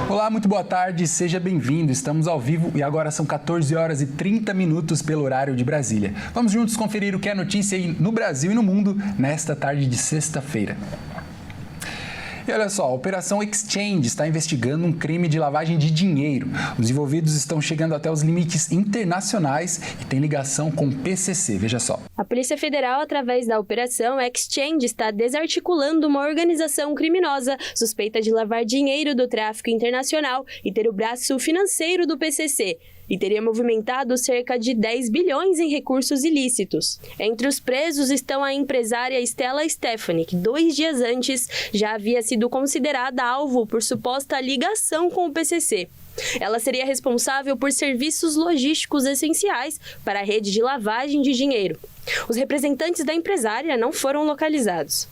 Olá, muito boa tarde, seja bem-vindo. Estamos ao vivo e agora são 14 horas e 30 minutos pelo horário de Brasília. Vamos juntos conferir o que é notícia aí no Brasil e no mundo nesta tarde de sexta-feira. E olha só, a Operação Exchange está investigando um crime de lavagem de dinheiro. Os envolvidos estão chegando até os limites internacionais e têm ligação com o PCC. Veja só. A Polícia Federal, através da Operação Exchange, está desarticulando uma organização criminosa suspeita de lavar dinheiro do tráfico internacional e ter o braço financeiro do PCC. E teria movimentado cerca de 10 bilhões em recursos ilícitos. Entre os presos estão a empresária Stella Stephanie, que 2 dias antes já havia sido considerada alvo por suposta ligação com o PCC. Ela seria responsável por serviços logísticos essenciais para a rede de lavagem de dinheiro. Os representantes da empresária não foram localizados.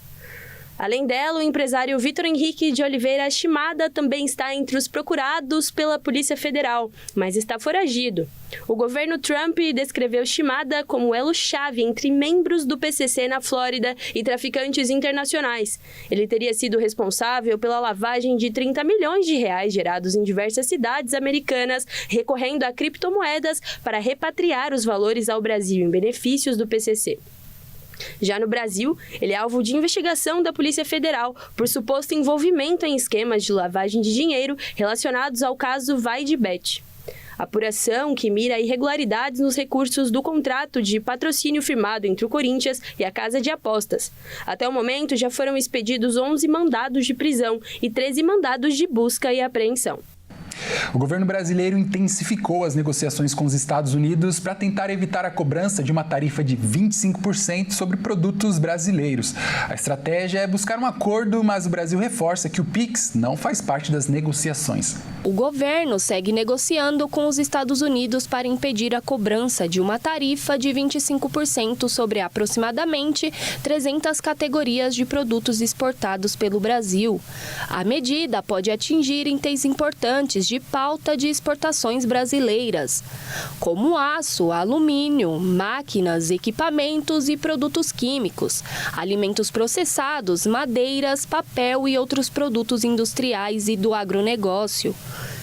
Além dela, o empresário Vitor Henrique de Oliveira Shimada também está entre os procurados pela Polícia Federal, mas está foragido. O governo Trump descreveu Shimada como elo-chave entre membros do PCC na Flórida e traficantes internacionais. Ele teria sido responsável pela lavagem de 30 milhões de reais gerados em diversas cidades americanas, recorrendo a criptomoedas para repatriar os valores ao Brasil em benefícios do PCC. Já no Brasil, ele é alvo de investigação da Polícia Federal por suposto envolvimento em esquemas de lavagem de dinheiro relacionados ao caso Vai de Bet. Apuração que mira irregularidades nos recursos do contrato de patrocínio firmado entre o Corinthians e a Casa de Apostas. Até o momento, já foram expedidos 11 mandados de prisão e 13 mandados de busca e apreensão. O governo brasileiro intensificou as negociações com os Estados Unidos para tentar evitar a cobrança de uma tarifa de 25% sobre produtos brasileiros. A estratégia é buscar um acordo, mas o Brasil reforça que o PIX não faz parte das negociações. O governo segue negociando com os Estados Unidos para impedir a cobrança de uma tarifa de 25% sobre aproximadamente 300 categorias de produtos exportados pelo Brasil. A medida pode atingir itens importantes de pauta de exportações brasileiras, como aço, alumínio, máquinas, equipamentos e produtos químicos, alimentos processados, madeiras, papel e outros produtos industriais e do agronegócio.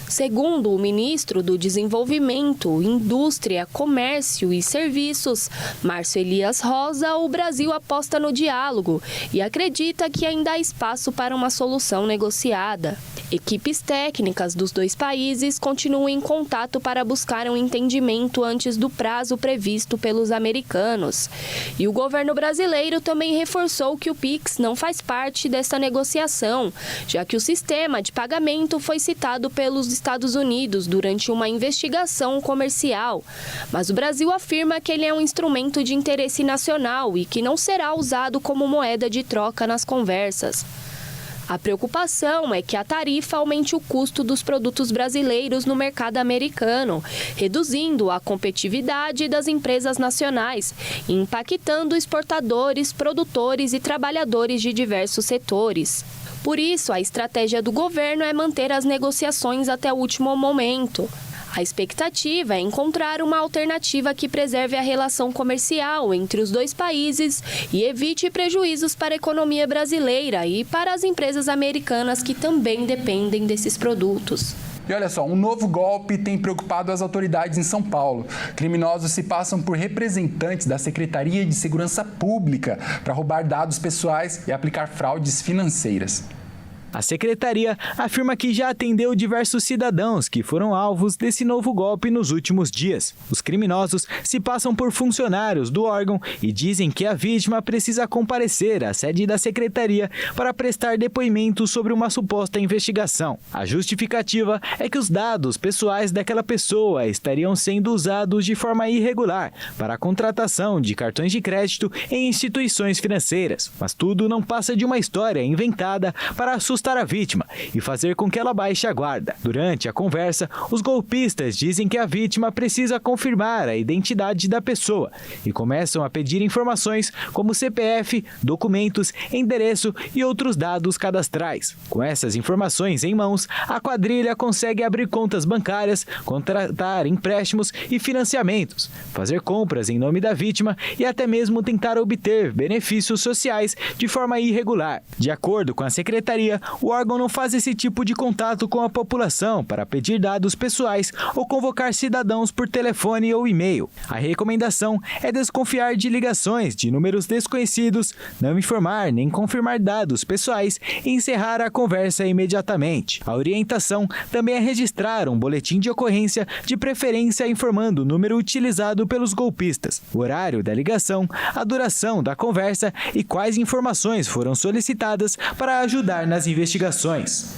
Segundo o ministro do Desenvolvimento, Indústria, Comércio e Serviços, Márcio Elias Rosa, o Brasil aposta no diálogo e acredita que ainda há espaço para uma solução negociada. Equipes técnicas dos dois países continuam em contato para buscar um entendimento antes do prazo previsto pelos americanos. E o governo brasileiro também reforçou que o PIX não faz parte dessa negociação, já que o sistema de pagamento foi citado pelos Estados Unidos durante uma investigação comercial. Mas o Brasil afirma que ele é um instrumento de interesse nacional e que não será usado como moeda de troca nas conversas. A preocupação é que a tarifa aumente o custo dos produtos brasileiros no mercado americano, reduzindo a competitividade das empresas nacionais e impactando exportadores, produtores e trabalhadores de diversos setores. Por isso, a estratégia do governo é manter as negociações até o último momento. A expectativa é encontrar uma alternativa que preserve a relação comercial entre os dois países e evite prejuízos para a economia brasileira e para as empresas americanas que também dependem desses produtos. E olha só, um novo golpe tem preocupado as autoridades em São Paulo. Criminosos se passam por representantes da Secretaria de Segurança Pública para roubar dados pessoais e aplicar fraudes financeiras. A secretaria afirma que já atendeu diversos cidadãos que foram alvos desse novo golpe nos últimos dias. Os criminosos se passam por funcionários do órgão e dizem que a vítima precisa comparecer à sede da secretaria para prestar depoimento sobre uma suposta investigação. A justificativa é que os dados pessoais daquela pessoa estariam sendo usados de forma irregular para a contratação de cartões de crédito em instituições financeiras. Mas tudo não passa de uma história inventada para assustar a vítima e fazer com que ela baixe a guarda. Durante a conversa, os golpistas dizem que a vítima precisa confirmar a identidade da pessoa e começam a pedir informações como CPF, documentos, endereço e outros dados cadastrais. Com essas informações em mãos, a quadrilha consegue abrir contas bancárias, contratar empréstimos e financiamentos, fazer compras em nome da vítima e até mesmo tentar obter benefícios sociais de forma irregular. De acordo com a secretaria, o órgão não faz esse tipo de contato com a população para pedir dados pessoais ou convocar cidadãos por telefone ou e-mail. A recomendação é desconfiar de ligações de números desconhecidos, não informar nem confirmar dados pessoais e encerrar a conversa imediatamente. A orientação também é registrar um boletim de ocorrência, de preferência informando o número utilizado pelos golpistas, o horário da ligação, a duração da conversa e quais informações foram solicitadas para ajudar nas investigações.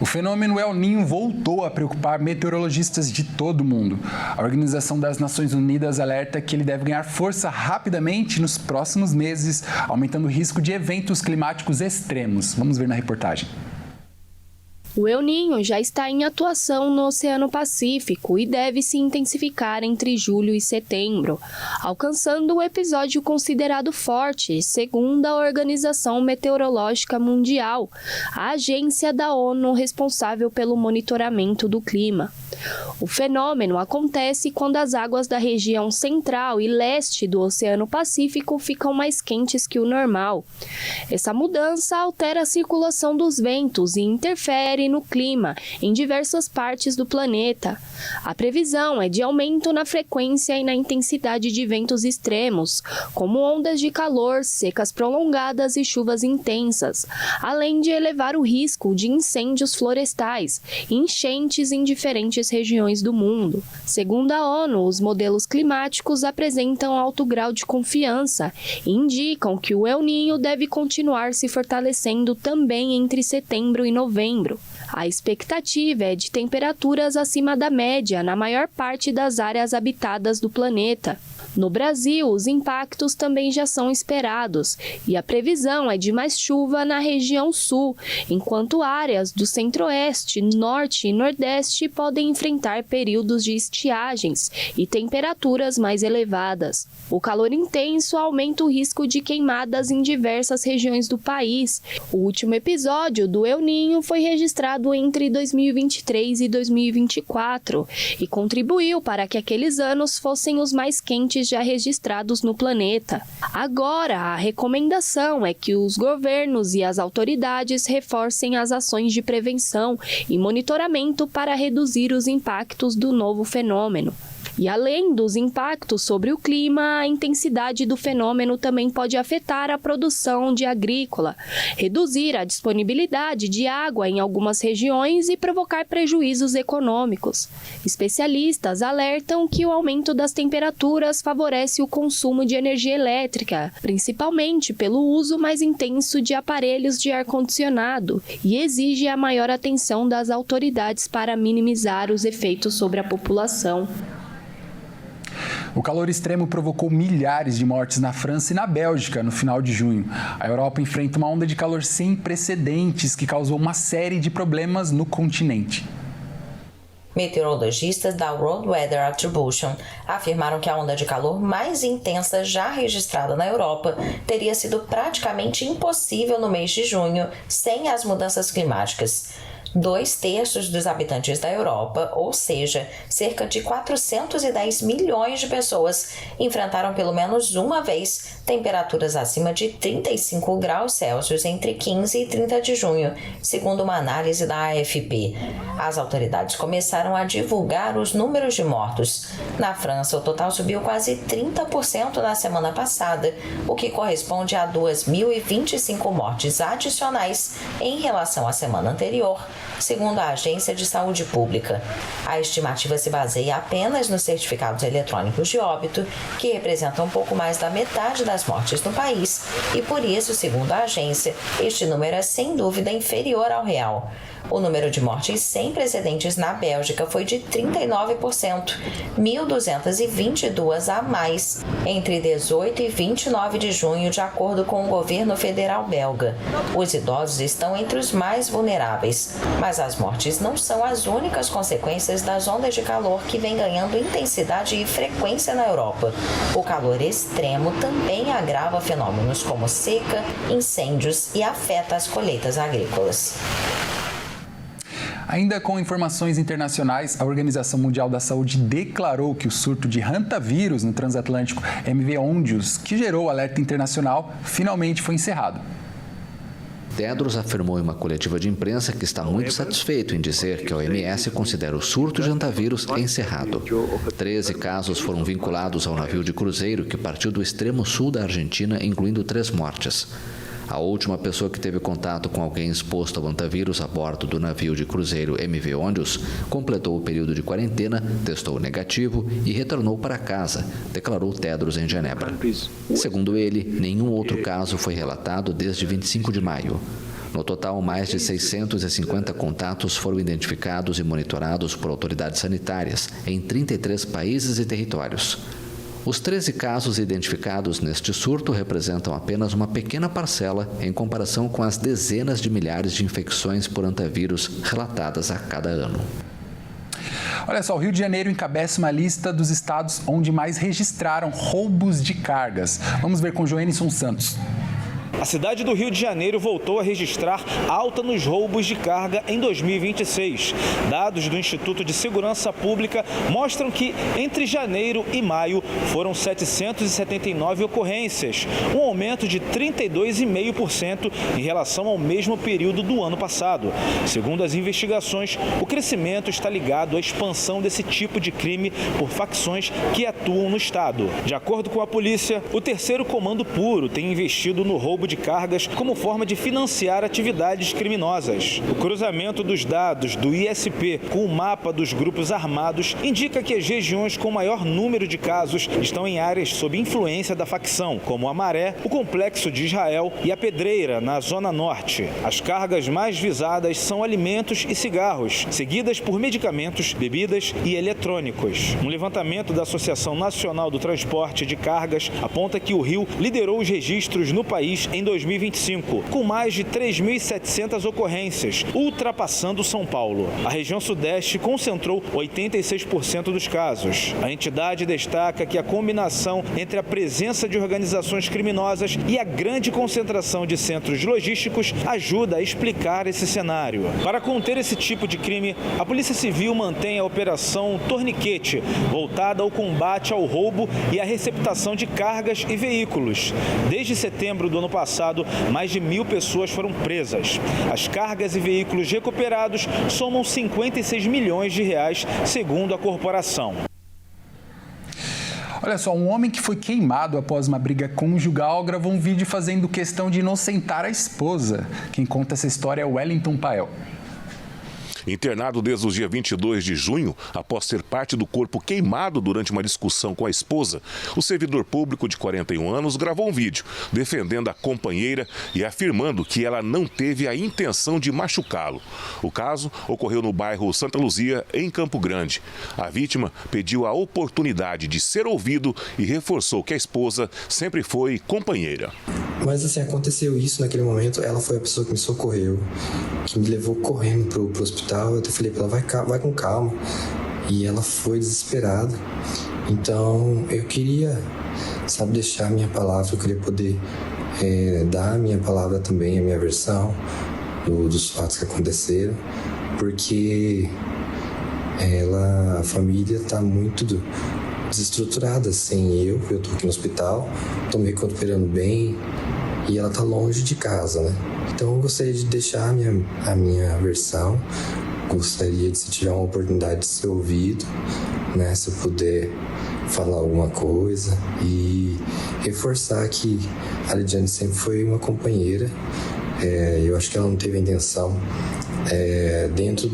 O fenômeno El Niño voltou a preocupar meteorologistas de todo o mundo. A Organização das Nações Unidas alerta que ele deve ganhar força rapidamente nos próximos meses, aumentando o risco de eventos climáticos extremos. Vamos ver na reportagem. O El Niño já está em atuação no Oceano Pacífico e deve se intensificar entre julho e setembro, alcançando um episódio considerado forte, segundo a Organização Meteorológica Mundial, a agência da ONU responsável pelo monitoramento do clima. O fenômeno acontece quando as águas da região central e leste do Oceano Pacífico ficam mais quentes que o normal. Essa mudança altera a circulação dos ventos e interfere no clima em diversas partes do planeta. A previsão é de aumento na frequência e na intensidade de ventos extremos, como ondas de calor, secas prolongadas e chuvas intensas, além de elevar o risco de incêndios florestais e enchentes em diferentes regiões do mundo. Segundo a ONU, os modelos climáticos apresentam alto grau de confiança e indicam que o El Niño deve continuar se fortalecendo também entre setembro e novembro. A expectativa é de temperaturas acima da média na maior parte das áreas habitadas do planeta. No Brasil, os impactos também já são esperados e a previsão é de mais chuva na região sul, enquanto áreas do centro-oeste, norte e nordeste podem enfrentar períodos de estiagens e temperaturas mais elevadas. O calor intenso aumenta o risco de queimadas em diversas regiões do país. O último episódio do El Niño foi registrado entre 2023 e 2024 e contribuiu para que aqueles anos fossem os mais quentes já registrados no planeta. Agora, a recomendação é que os governos e as autoridades reforcem as ações de prevenção e monitoramento para reduzir os impactos do novo fenômeno. E além dos impactos sobre o clima, a intensidade do fenômeno também pode afetar a produção de agrícola, reduzir a disponibilidade de água em algumas regiões e provocar prejuízos econômicos. Especialistas alertam que o aumento das temperaturas favorece o consumo de energia elétrica, principalmente pelo uso mais intenso de aparelhos de ar-condicionado, e exige a maior atenção das autoridades para minimizar os efeitos sobre a população. O calor extremo provocou milhares de mortes na França e na Bélgica no final de junho. A Europa enfrenta uma onda de calor sem precedentes que causou uma série de problemas no continente. Meteorologistas da World Weather Attribution afirmaram que a onda de calor mais intensa já registrada na Europa teria sido praticamente impossível no mês de junho sem as mudanças climáticas. 2/3 dos habitantes da Europa, ou seja, cerca de 410 milhões de pessoas, enfrentaram pelo menos uma vez temperaturas acima de 35 graus Celsius entre 15 e 30 de junho, segundo uma análise da AFP. As autoridades começaram a divulgar os números de mortos. Na França, o total subiu quase 30% na semana passada, o que corresponde a 2.025 mortes adicionais em relação à semana anterior, segundo a Agência de Saúde Pública. A estimativa se baseia apenas nos certificados eletrônicos de óbito, que representam um pouco mais da metade das mortes no país, e por isso, segundo a agência, este número é sem dúvida inferior ao real. O número de mortes sem precedentes na Bélgica foi de 39%, 1.222 a mais, entre 18 e 29 de junho, de acordo com o governo federal belga. Os idosos estão entre os mais vulneráveis, mas as mortes não são as únicas consequências das ondas de calor que vêm ganhando intensidade e frequência na Europa. O calor extremo também agrava fenômenos como seca, incêndios e afeta as colheitas agrícolas. Ainda com informações internacionais, a Organização Mundial da Saúde declarou que o surto de hantavírus no transatlântico MV Ondius, que gerou o alerta internacional, finalmente foi encerrado. Tedros afirmou em uma coletiva de imprensa que está muito satisfeito em dizer que a OMS considera o surto de hantavírus encerrado. 13 casos foram vinculados ao navio de cruzeiro que partiu do extremo sul da Argentina, incluindo 3 mortes. A última pessoa que teve contato com alguém exposto ao hantavírus a bordo do navio de cruzeiro MV Ondius completou o período de quarentena, testou negativo e retornou para casa, declarou Tedros em Genebra. Segundo ele, nenhum outro caso foi relatado desde 25 de maio. No total, mais de 650 contatos foram identificados e monitorados por autoridades sanitárias em 33 países e territórios. Os 13 casos identificados neste surto representam apenas uma pequena parcela em comparação com as dezenas de milhares de infecções por hantavírus relatadas a cada ano. Olha só, o Rio de Janeiro encabeça uma lista dos estados onde mais registraram roubos de cargas. Vamos ver com Joenison Santos. A cidade do Rio de Janeiro voltou a registrar alta nos roubos de carga em 2026. Dados do Instituto de Segurança Pública mostram que entre janeiro e maio foram 779 ocorrências, um aumento de 32,5% em relação ao mesmo período do ano passado. Segundo as investigações, o crescimento está ligado à expansão desse tipo de crime por facções que atuam no estado. De acordo com a polícia, o terceiro comando puro tem investido no roubo de cargas como forma de financiar atividades criminosas. O cruzamento dos dados do ISP com o mapa dos grupos armados indica que as regiões com maior número de casos estão em áreas sob influência da facção, como a Maré, o Complexo de Israel e a Pedreira, na Zona Norte. As cargas mais visadas são alimentos e cigarros, seguidas por medicamentos, bebidas e eletrônicos. Um levantamento da Associação Nacional do Transporte de Cargas aponta que o Rio liderou os registros no país em 2025, com mais de 3.700 ocorrências, ultrapassando São Paulo. A região sudeste concentrou 86% dos casos. A entidade destaca que a combinação entre a presença de organizações criminosas e a grande concentração de centros logísticos ajuda a explicar esse cenário. Para conter esse tipo de crime, a Polícia Civil mantém a Operação Torniquete, voltada ao combate ao roubo e à receptação de cargas e veículos. Desde setembro do ano passado, mais de 1.000 pessoas foram presas. As cargas e veículos recuperados somam 56 milhões de reais, segundo a corporação. Olha só, um homem que foi queimado após uma briga conjugal gravou um vídeo fazendo questão de inocentar a esposa. Quem conta essa história é o Wellington Pael. Internado desde o dia 22 de junho, após ter parte do corpo queimado durante uma discussão com a esposa, o servidor público de 41 anos gravou um vídeo defendendo a companheira e afirmando que ela não teve a intenção de machucá-lo. O caso ocorreu no bairro Santa Luzia, em Campo Grande. A vítima pediu a oportunidade de ser ouvido e reforçou que a esposa sempre foi companheira. Mas assim, aconteceu isso naquele momento, ela foi a pessoa que me socorreu, que me levou correndo pro hospital. Eu até falei pra ela, vai com calma. E ela foi desesperada. Então, eu queria, deixar a minha palavra, eu queria poder dar a minha palavra também, a minha versão dos fatos que aconteceram, porque a família está muito desestruturada sem eu tô aqui no hospital, tô me recuperando bem e ela tá longe de casa, né? Então eu gostaria de deixar a minha versão, gostaria de, se tiver uma oportunidade de ser ouvido, né? Se eu puder falar alguma coisa e reforçar que a Lidiane sempre foi uma companheira. Eu acho que ela não teve a intenção, dentro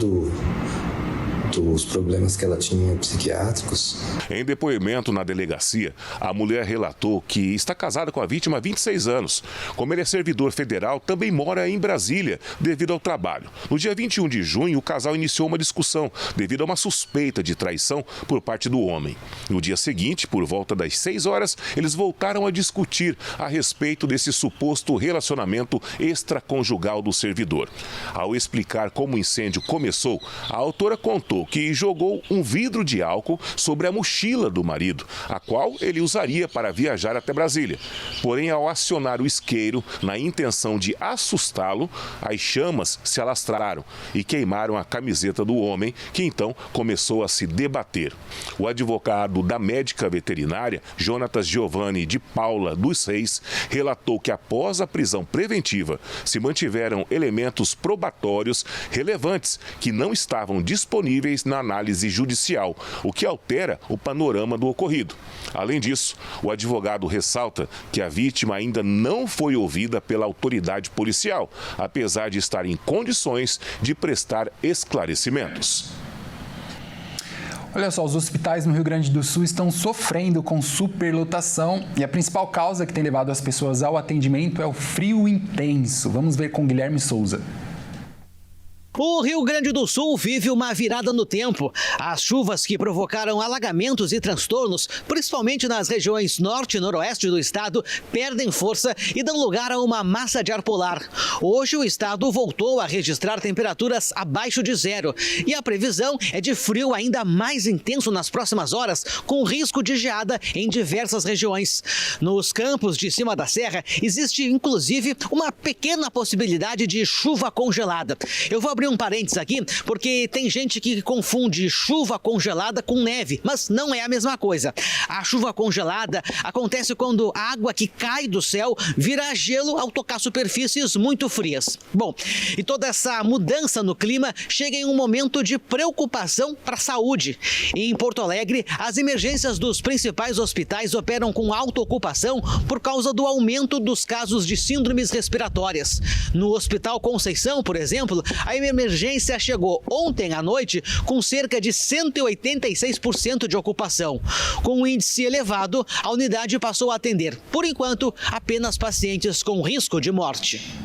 dos problemas que ela tinha psiquiátricos. Em depoimento na delegacia, a mulher relatou que está casada com a vítima há 26 anos. Como ele é servidor federal, também mora em Brasília devido ao trabalho. No dia 21 de junho, o casal iniciou uma discussão devido a uma suspeita de traição por parte do homem. No dia seguinte, por volta das 6 horas, eles voltaram a discutir a respeito desse suposto relacionamento extraconjugal do servidor. Ao explicar como o incêndio começou, a autora contou contou que jogou um vidro de álcool sobre a mochila do marido, a qual ele usaria para viajar até Brasília. Porém, ao acionar o isqueiro na intenção de assustá-lo, as chamas se alastraram e queimaram a camiseta do homem, que então começou a se debater. O advogado da médica veterinária, Jonatas Giovanni de Paula dos Reis, relatou que após a prisão preventiva se mantiveram elementos probatórios relevantes que não estavam disponíveis na análise judicial, o que altera o panorama do ocorrido. Além disso, o advogado ressalta que a vítima ainda não foi ouvida pela autoridade policial, apesar de estar em condições de prestar esclarecimentos. Olha só, os hospitais no Rio Grande do Sul estão sofrendo com superlotação e a principal causa que tem levado as pessoas ao atendimento é o frio intenso. Vamos ver com Guilherme Souza. O Rio Grande do Sul vive uma virada no tempo. As chuvas que provocaram alagamentos e transtornos, principalmente nas regiões norte e noroeste do estado, perdem força e dão lugar a uma massa de ar polar. Hoje o estado voltou a registrar temperaturas abaixo de zero e a previsão é de frio ainda mais intenso nas próximas horas, com risco de geada em diversas regiões. Nos campos de cima da serra existe inclusive uma pequena possibilidade de chuva congelada. Eu vou abrir um parênteses aqui, porque tem gente que confunde chuva congelada com neve, mas não é a mesma coisa. A chuva congelada acontece quando a água que cai do céu vira gelo ao tocar superfícies muito frias. Bom, e toda essa mudança no clima chega em um momento de preocupação para a saúde. Em Porto Alegre, as emergências dos principais hospitais operam com alta ocupação por causa do aumento dos casos de síndromes respiratórias. No Hospital Conceição, por exemplo, a emergência chegou ontem à noite com cerca de 186% de ocupação. Com um índice elevado, a unidade passou a atender, por enquanto, apenas pacientes com risco de morte.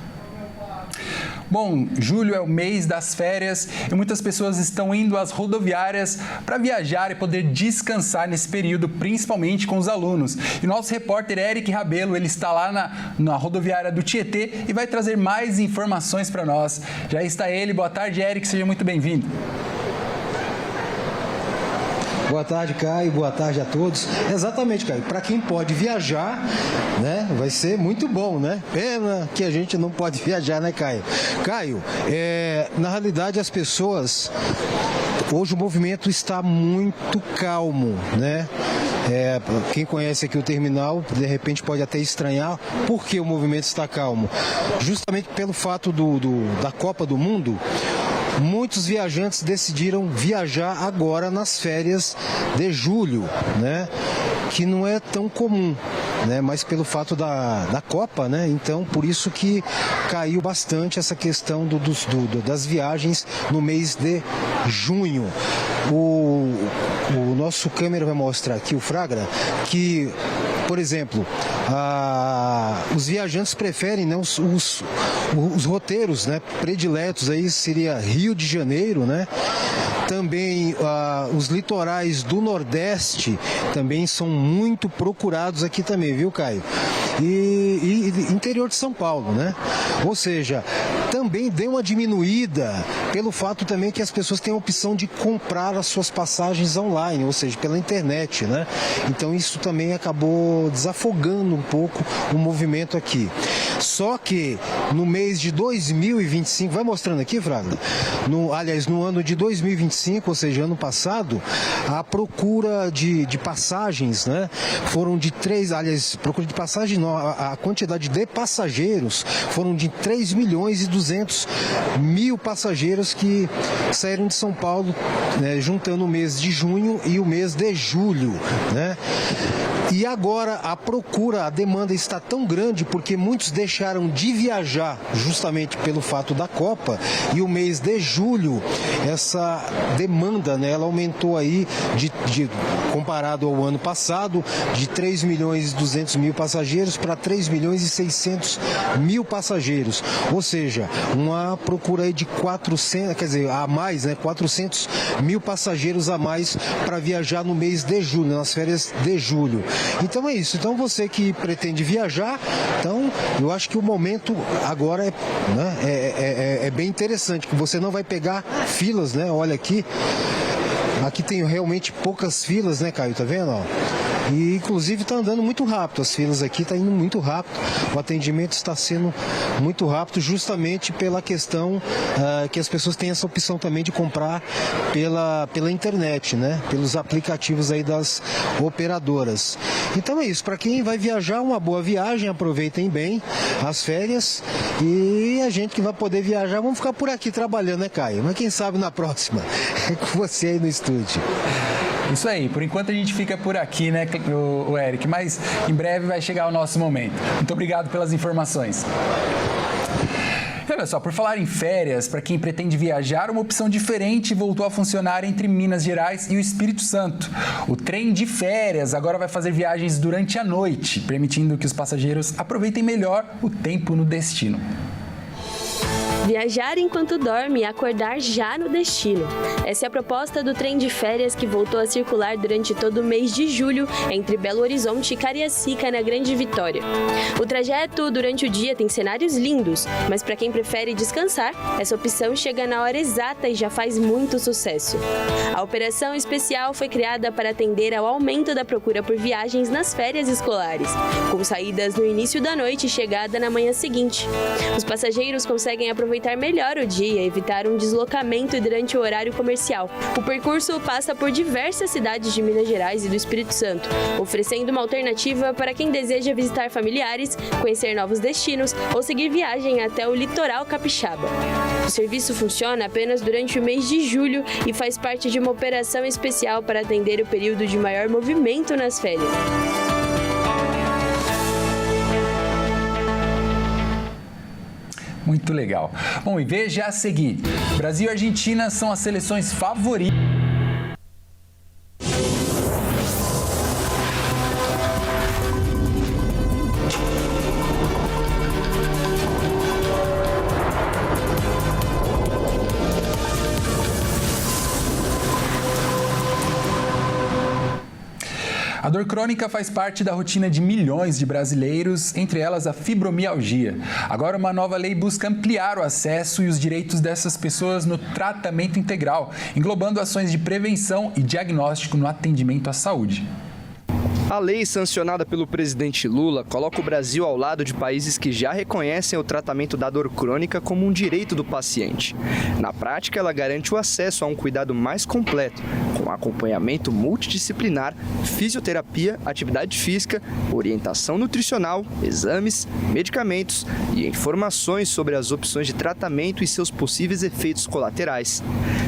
Bom, julho é o mês das férias e muitas pessoas estão indo às rodoviárias para viajar e poder descansar nesse período, principalmente com os alunos. E nosso repórter Eric Rabelo, ele está lá na rodoviária do Tietê e vai trazer mais informações para nós. Já está ele. Boa tarde, Eric. Seja muito bem-vindo. Boa tarde, Caio. Boa tarde a todos. Exatamente, Caio. Para quem pode viajar, né, vai ser muito bom, né? Pena que a gente não pode viajar, né, Caio? Caio, na realidade as pessoas... Hoje o movimento está muito calmo, né? Quem conhece aqui o terminal, de repente pode até estranhar por que o movimento está calmo. Justamente pelo fato da Copa do Mundo, muitos viajantes decidiram viajar agora nas férias de julho, né? Que não é tão comum, né? Mas pelo fato da Copa, né? Então, por isso que caiu bastante essa questão das viagens no mês de junho. O nosso câmera vai mostrar aqui, o Fragra, que, por exemplo, os viajantes preferem, né, os roteiros, né, prediletos aí seria Rio de Janeiro, né? Também os litorais do Nordeste também são muito procurados aqui também, viu, Caio? E interior de São Paulo, né? Ou seja, também deu uma diminuída pelo fato também que as pessoas têm a opção de comprar as suas passagens online, ou seja, pela internet, né? Então isso também acabou desafogando um pouco o movimento aqui. Só que no mês de 2025, vai mostrando aqui, Fraga? No ano de 2025, ou seja, ano passado, a procura de passagens, né? Foram de procura de passagem não, a quantidade de passageiros foram de 3.200.000 passageiros que saíram de São Paulo, né, juntando o mês de junho e o mês de julho, né? E agora a demanda está tão grande porque muitos deixaram de viajar justamente pelo fato da Copa, e o mês de julho essa demanda, né, ela aumentou aí comparado ao ano passado de 3.200.000 passageiros para 3.600.000 passageiros, ou seja, uma procura aí de 400.000 passageiros a mais para viajar no mês de julho, nas férias de julho. Então é isso. Então você que pretende viajar, então eu acho que o momento agora é bem interessante, que você não vai pegar filas, né? Olha aqui, Aqui tem realmente poucas filas, né, Caio? Tá vendo? Ó? E inclusive está andando muito rápido, as filas aqui estão indo muito rápido, o atendimento está sendo muito rápido justamente pela questão que as pessoas têm essa opção também de comprar pela internet, né? Pelos aplicativos aí das operadoras. Então é isso, para quem vai viajar, uma boa viagem, aproveitem bem as férias e a gente que vai poder viajar, vamos ficar por aqui trabalhando, né, Caio? Mas quem sabe na próxima, é com você aí no estúdio. Isso aí, por enquanto a gente fica por aqui, né, o Eric, mas em breve vai chegar o nosso momento. Muito obrigado pelas informações. E olha só, por falar em férias, para quem pretende viajar, uma opção diferente voltou a funcionar entre Minas Gerais e o Espírito Santo. O trem de férias agora vai fazer viagens durante a noite, permitindo que os passageiros aproveitem melhor o tempo no destino. Viajar enquanto dorme e acordar já no destino. Essa é a proposta do trem de férias que voltou a circular durante todo o mês de julho entre Belo Horizonte e Cariacica, na Grande Vitória. O trajeto durante o dia tem cenários lindos, mas para quem prefere descansar, essa opção chega na hora exata e já faz muito sucesso. A operação especial foi criada para atender ao aumento da procura por viagens nas férias escolares, com saídas no início da noite e chegada na manhã seguinte. Os passageiros conseguem aproveitar melhor o dia e evitar um deslocamento durante o horário comercial. O percurso passa por diversas cidades de Minas Gerais e do Espírito Santo, oferecendo uma alternativa para quem deseja visitar familiares, conhecer novos destinos ou seguir viagem até o litoral capixaba. O serviço funciona apenas durante o mês de julho e faz parte de uma operação especial para atender o período de maior movimento nas férias. Muito legal. Bom, e veja a seguir. Brasil e Argentina são as seleções favoritas. A dor crônica faz parte da rotina de milhões de brasileiros, entre elas a fibromialgia. Agora, uma nova lei busca ampliar o acesso e os direitos dessas pessoas no tratamento integral, englobando ações de prevenção e diagnóstico no atendimento à saúde. A lei sancionada pelo presidente Lula coloca o Brasil ao lado de países que já reconhecem o tratamento da dor crônica como um direito do paciente. Na prática, ela garante o acesso a um cuidado mais completo, com acompanhamento multidisciplinar, fisioterapia, atividade física, orientação nutricional, exames, medicamentos e informações sobre as opções de tratamento e seus possíveis efeitos colaterais.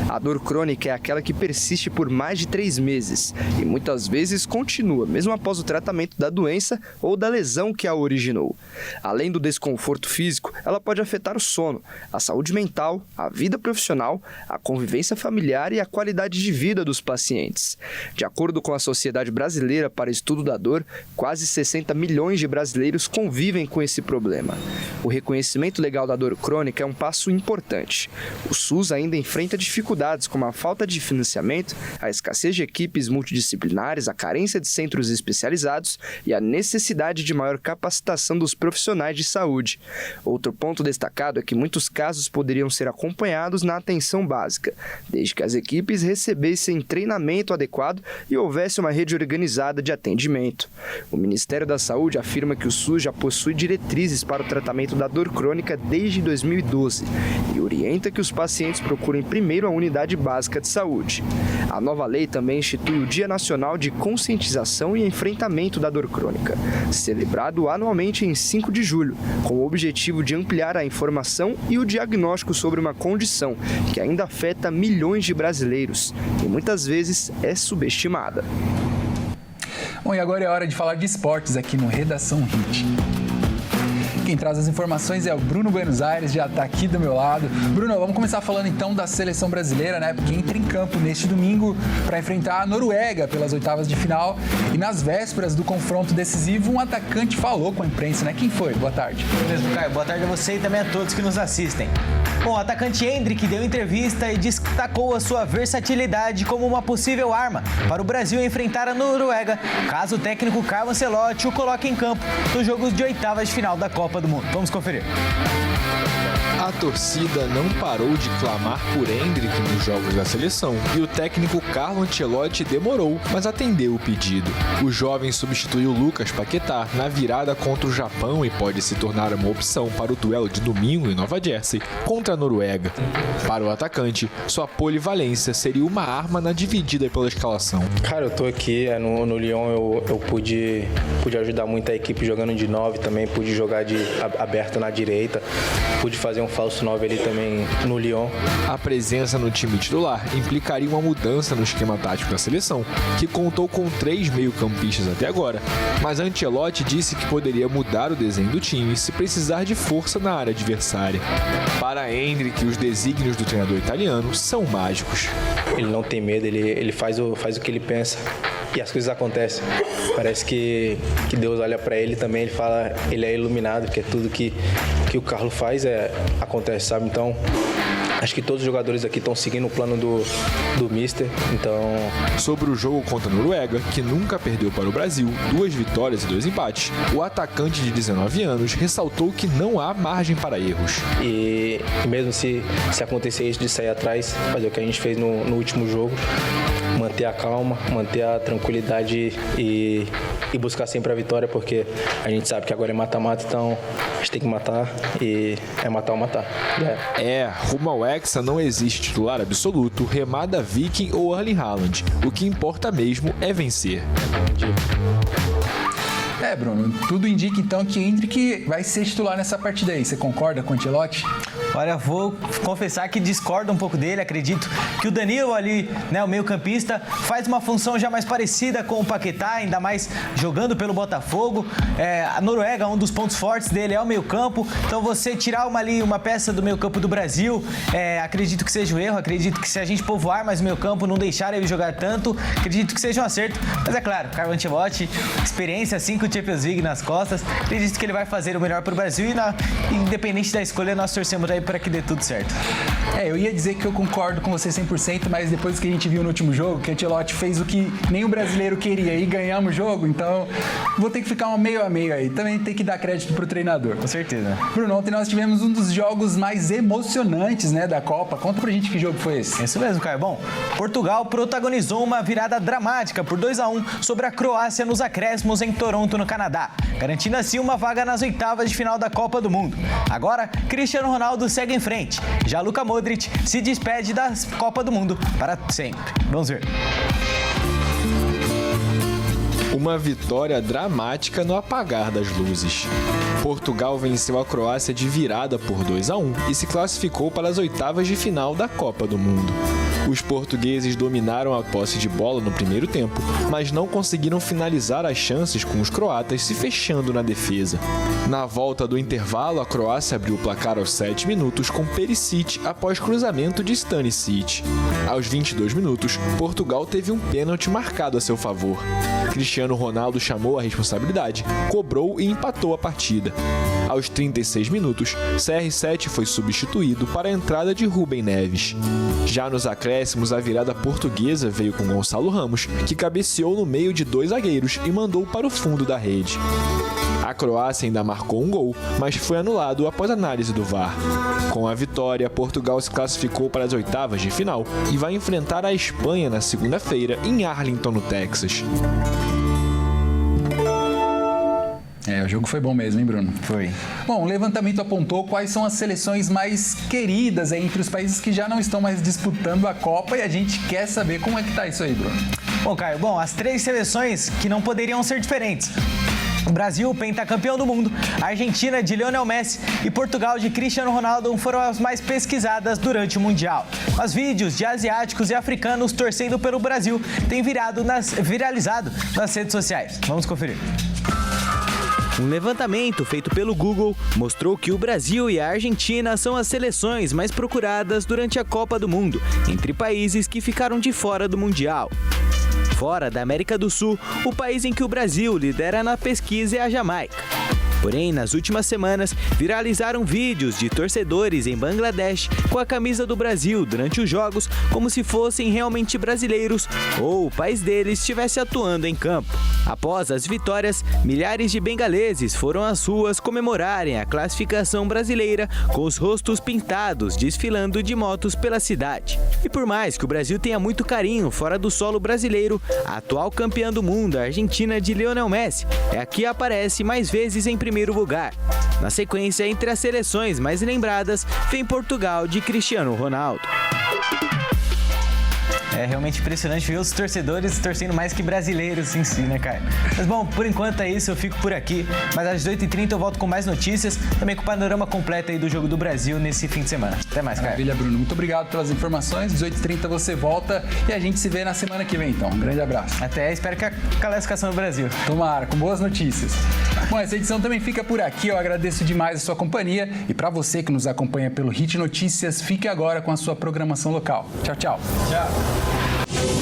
A dor crônica é aquela que persiste por mais de 3 meses e muitas vezes continua, mesmo após o tratamento da doença ou da lesão que a originou. Além do desconforto físico, ela pode afetar o sono, a saúde mental, a vida profissional, a convivência familiar e a qualidade de vida dos pacientes. De acordo com a Sociedade Brasileira para Estudo da Dor, quase 60 milhões de brasileiros convivem com esse problema. O reconhecimento legal da dor crônica é um passo importante. O SUS ainda enfrenta dificuldades como a falta de financiamento, a escassez de equipes multidisciplinares, a carência de centros especializados e a necessidade de maior capacitação dos profissionais de saúde. Outro ponto destacado é que muitos casos poderiam ser acompanhados na atenção básica, desde que as equipes recebessem treinamento adequado e houvesse uma rede organizada de atendimento. O Ministério da Saúde afirma que o SUS já possui diretrizes para o tratamento da dor crônica desde 2012 e orienta que os pacientes procurem primeiro a unidade básica de saúde. A nova lei também institui o Dia Nacional de Conscientização e Enfrentamento da Dor Crônica, celebrado anualmente em 5 de julho, com o objetivo de ampliar a informação e o diagnóstico sobre uma condição que ainda afeta milhões de brasileiros e muitas vezes é subestimada. Bom, e agora é hora de falar de esportes aqui no Redação Hit. Quem traz as informações é o Bruno Buenos Aires, já está aqui do meu lado. Bruno, vamos começar falando então da seleção brasileira, né? Porque entra em campo neste domingo para enfrentar a Noruega pelas oitavas de final. E nas vésperas do confronto decisivo, um atacante falou com a imprensa, né? Quem foi? Boa tarde. Eu mesmo, Caio. Boa tarde a você e também a todos que nos assistem. Bom, o atacante Endrick deu entrevista e destacou a sua versatilidade como uma possível arma para o Brasil enfrentar a Noruega, caso o técnico Carlo Ancelotti o coloque em campo nos jogos de oitavas de final da Copa do Mundo. Vamos conferir. A torcida não parou de clamar por Endrick nos jogos da seleção e o técnico Carlo Ancelotti demorou, mas atendeu o pedido. O jovem substituiu Lucas Paquetá na virada contra o Japão e pode se tornar uma opção para o duelo de domingo em Nova Jersey contra a Noruega. Para o atacante, sua polivalência seria uma arma na dividida pela escalação. Cara, eu tô aqui no Lyon, eu pude ajudar muito a equipe jogando de 9 também, pude jogar de aberto na direita, pude fazer um falso 9 ali também no Lyon. A presença no time titular implicaria uma mudança no esquema tático da seleção, que contou com 3 meio-campistas até agora, mas Ancelotti disse que poderia mudar o desenho do time se precisar de força na área adversária. Para Endrick, os desígnios do treinador italiano são mágicos. Ele não tem medo, ele faz o que ele pensa e as coisas acontecem. Parece que Deus olha para ele também, ele fala, ele é iluminado, porque tudo que o Carlo faz acontece, sabe? Então, acho que todos os jogadores aqui estão seguindo o plano do Mister, então... Sobre o jogo contra a Noruega, que nunca perdeu para o Brasil, 2 vitórias e 2 empates, o atacante de 19 anos ressaltou que não há margem para erros. E mesmo se acontecer isso de sair atrás, fazer o que a gente fez no último jogo, manter a calma, manter a tranquilidade e buscar sempre a vitória, porque a gente sabe que agora é mata-mata, então a gente tem que matar e é matar ou matar. Rumo ao Hexa não existe titular absoluto, remada Viking ou Erling Haaland. O que importa mesmo é vencer. Bruno, tudo indica então que Endrick vai ser titular nessa partida aí. Você concorda com o Ancelotti? Olha, vou confessar que discordo um pouco dele. Acredito que o Danilo ali, né, o meio-campista, faz uma função já mais parecida com o Paquetá, ainda mais jogando pelo Botafogo. A Noruega, um dos pontos fortes dele é o meio-campo. Então você tirar uma peça do meio-campo do Brasil, acredito que seja um erro. Acredito que se a gente povoar mais o meio-campo, não deixar ele jogar tanto, acredito que seja um acerto. Mas é claro, Carlo Ancelotti, experiência 5 Champions League nas costas, acredito que ele vai fazer o melhor para o Brasil e independente da escolha, nós torcemos aí para que dê tudo certo. Eu ia dizer que eu concordo com você 100%, mas depois que a gente viu no último jogo, que o Ancelotti fez o que nem o brasileiro queria e ganhamos o jogo, então vou ter que ficar um meio a meio aí. Também tem que dar crédito pro treinador. Com certeza. Bruno, ontem nós tivemos um dos jogos mais emocionantes, né, da Copa. Conta pra gente que jogo foi esse. Isso mesmo, Caio. Bom, Portugal protagonizou uma virada dramática por 2-1 sobre a Croácia nos acréscimos em Toronto, no Canadá, garantindo assim uma vaga nas oitavas de final da Copa do Mundo. Agora, Cristiano Ronaldo segue em frente. Já Luka Modric se despede da Copa do Mundo para sempre. Vamos ver. Uma vitória dramática no apagar das luzes. Portugal venceu a Croácia de virada por 2-1 e se classificou para as oitavas de final da Copa do Mundo. Os portugueses dominaram a posse de bola no primeiro tempo, mas não conseguiram finalizar as chances, com os croatas se fechando na defesa. Na volta do intervalo, a Croácia abriu o placar aos 7 minutos com Perisic após cruzamento de Stanisic. Aos 22 minutos, Portugal teve um pênalti marcado a seu favor. Cristiano Ronaldo chamou a responsabilidade, cobrou e empatou a partida. Aos 36 minutos, CR7 foi substituído para a entrada de Rubem Neves. Já nos acréscimos, a virada portuguesa veio com Gonçalo Ramos, que cabeceou no meio de 2 zagueiros e mandou para o fundo da rede. A Croácia ainda marcou um gol, mas foi anulado após análise do VAR. Com a vitória, Portugal se classificou para as oitavas de final e vai enfrentar a Espanha na segunda-feira em Arlington, no Texas. O jogo foi bom mesmo, hein, Bruno? Foi. Bom, o levantamento apontou quais são as seleções mais queridas entre os países que já não estão mais disputando a Copa e a gente quer saber como é que tá isso aí, Bruno. Bom, Caio, as 3 seleções que não poderiam ser diferentes. O Brasil, pentacampeão do mundo, a Argentina de Lionel Messi e Portugal de Cristiano Ronaldo foram as mais pesquisadas durante o Mundial. Os vídeos de asiáticos e africanos torcendo pelo Brasil têm viralizado nas redes sociais. Vamos conferir. Um levantamento feito pelo Google mostrou que o Brasil e a Argentina são as seleções mais procuradas durante a Copa do Mundo, entre países que ficaram de fora do Mundial. Fora da América do Sul, o país em que o Brasil lidera na pesquisa é a Jamaica. Porém, nas últimas semanas, viralizaram vídeos de torcedores em Bangladesh com a camisa do Brasil durante os jogos, como se fossem realmente brasileiros ou o país deles estivesse atuando em campo. Após as vitórias, milhares de bengaleses foram às ruas comemorarem a classificação brasileira com os rostos pintados, desfilando de motos pela cidade. E por mais que o Brasil tenha muito carinho fora do solo brasileiro, a atual campeã do mundo, a Argentina de Lionel Messi, é a que aparece mais vezes em primeiro lugar. Na sequência, entre as seleções mais lembradas, vem Portugal de Cristiano Ronaldo. É realmente impressionante ver os torcedores torcendo mais que brasileiros em si, né, Caio? Mas bom, por enquanto é isso, eu fico por aqui. Mas às 18h30 eu volto com mais notícias, também com o panorama completo aí do jogo do Brasil nesse fim de semana. Até mais, Caio. Maravilha, Bruno. Muito obrigado pelas informações. 18h30 você volta e a gente se vê na semana que vem, então. Um grande abraço. Até, espero que a classificação do Brasil. Tomara, com boas notícias. Bom, essa edição também fica por aqui. Eu agradeço demais a sua companhia. E para você que nos acompanha pelo Hit Notícias, fique agora com a sua programação local. Tchau, tchau. Tchau.